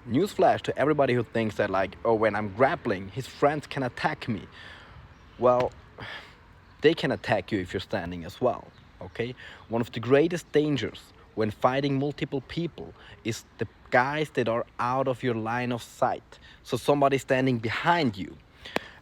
newsflash to everybody who thinks that, like, oh, when I'm grappling, his friends can attack me. Well, they can attack you if you're standing as well. Okay? One of the greatest dangers when fighting multiple people is the guys that are out of your line of sight. So somebody standing behind you.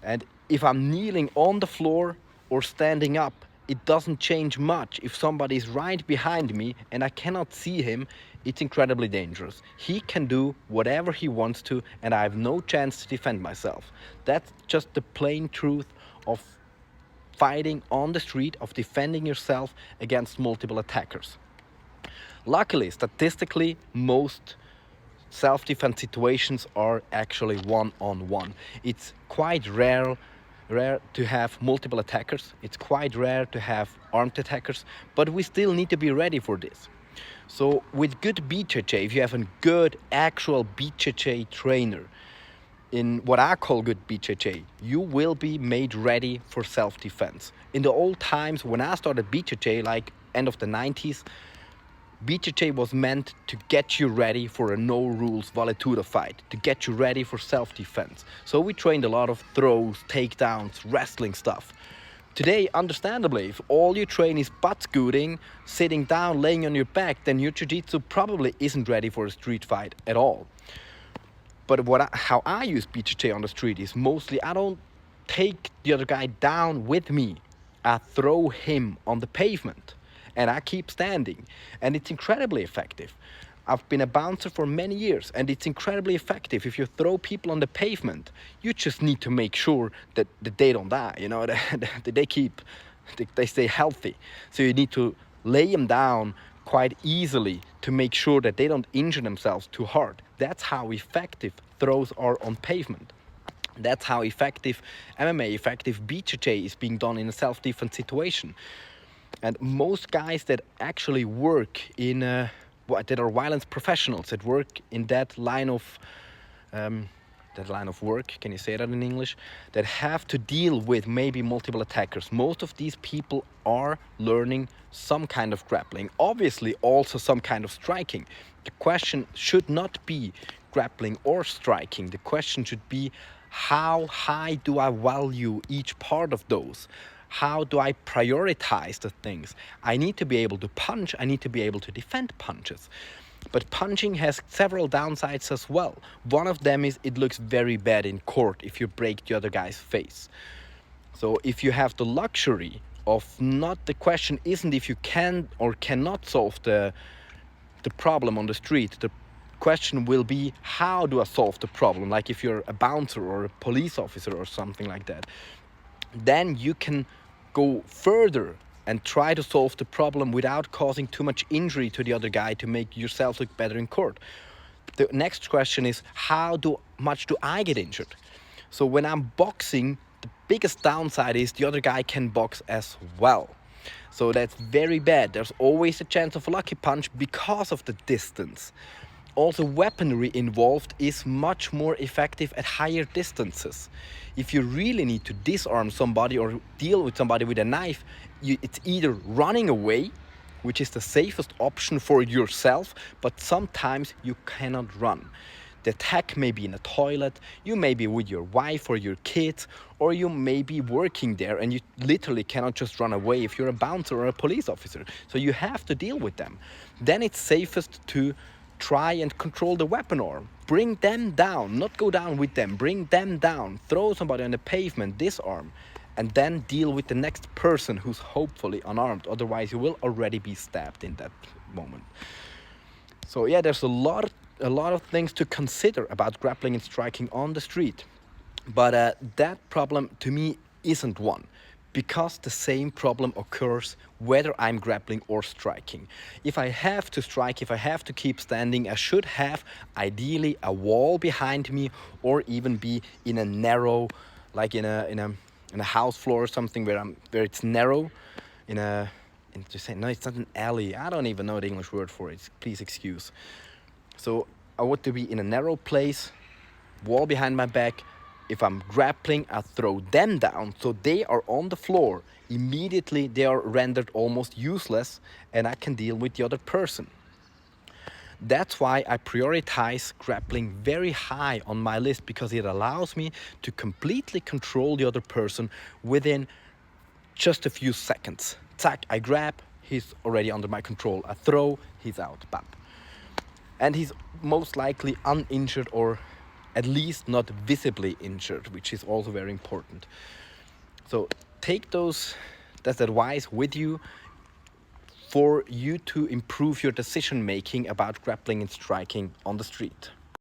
And if I'm kneeling on the floor or standing up, it doesn't change much. If somebody is right behind me and I cannot see him, it's incredibly dangerous. He can do whatever he wants to, and I have no chance to defend myself. That's just the plain truth of fighting on the street, of defending yourself against multiple attackers. Luckily, statistically, most self-defense situations are actually one-on-one. It's quite rare to have multiple attackers. It's quite rare to have armed attackers, but we still need to be ready for this. So with good BJJ, if you have a good actual BJJ trainer, in what I call good BJJ, you will be made ready for self-defense. In the old times when I started BJJ, like end of the 90s, BJJ was meant to get you ready for a no-rules Vale Tudo fight, to get you ready for self-defense. So we trained a lot of throws, takedowns, wrestling stuff. Today, understandably, if all you train is butt scooting, sitting down, laying on your back, then your jiu-jitsu probably isn't ready for a street fight at all. But how I use BJJ on the street is mostly I don't take the other guy down with me. I throw him on the pavement and I keep standing. And it's incredibly effective. I've been a bouncer for many years and it's incredibly effective. If you throw people on the pavement, you just need to make sure that they don't die, you know, that they stay healthy. So you need to lay them down quite easily to make sure that they don't injure themselves too hard. That's how effective throws are on pavement. That's how effective MMA, effective BJJ is being done in a self-defense situation. And most guys that actually work in that are violence professionals, that work in that line of work, can you say that in English, that have to deal with maybe multiple attackers. Most of these people are learning some kind of grappling, obviously also some kind of striking. The question should not be grappling or striking. The question should be, how high do I value each part of those? How do I prioritize the things? I need to be able to punch, I need to be able to defend punches. But punching has several downsides as well. One of them is it looks very bad in court if you break the other guy's face. So if you have the luxury of not, the question isn't if you can or cannot solve the problem on the street. The question will be, how do I solve the problem? Like if you're a bouncer or a police officer or something like that. Then you can go further and try to solve the problem without causing too much injury to the other guy to make yourself look better in court. The next question is, how much do I get injured? So when I'm boxing, the biggest downside is the other guy can box as well. So that's very bad. There's always a chance of a lucky punch because of the distance. Also, weaponry involved is much more effective at higher distances. If you really need to disarm somebody or deal with somebody with a knife, it's either running away, which is the safest option for yourself, but sometimes you cannot run. The attack may be in a toilet, you may be with your wife or your kids, or you may be working there and you literally cannot just run away if you're a bouncer or a police officer. So you have to deal with them. Then it's safest to try and control the weapon arm. Bring them down, not go down with them, bring them down, throw somebody on the pavement, disarm, and then deal with the next person who's hopefully unarmed. Otherwise you will already be stabbed in that moment. So yeah, there's a lot of things to consider about grappling and striking on the street. But that problem to me isn't one, because the same problem occurs whether I'm grappling or striking. If I have to strike, if I have to keep standing, I should have ideally a wall behind me, or even be in a narrow, like in a house floor or something where it's narrow, no, it's not an alley. I don't even know the English word for it. Please excuse. So I want to be in a narrow place, wall behind my back. If I'm grappling, I throw them down so they are on the floor. Immediately they are rendered almost useless and I can deal with the other person. That's why I prioritize grappling very high on my list, because it allows me to completely control the other person within just a few seconds. Zack, I grab, he's already under my control. I throw, he's out. Bap. And he's most likely uninjured, or at least not visibly injured, which is also very important. So take that advice with you for you to improve your decision making about grappling and striking on the street.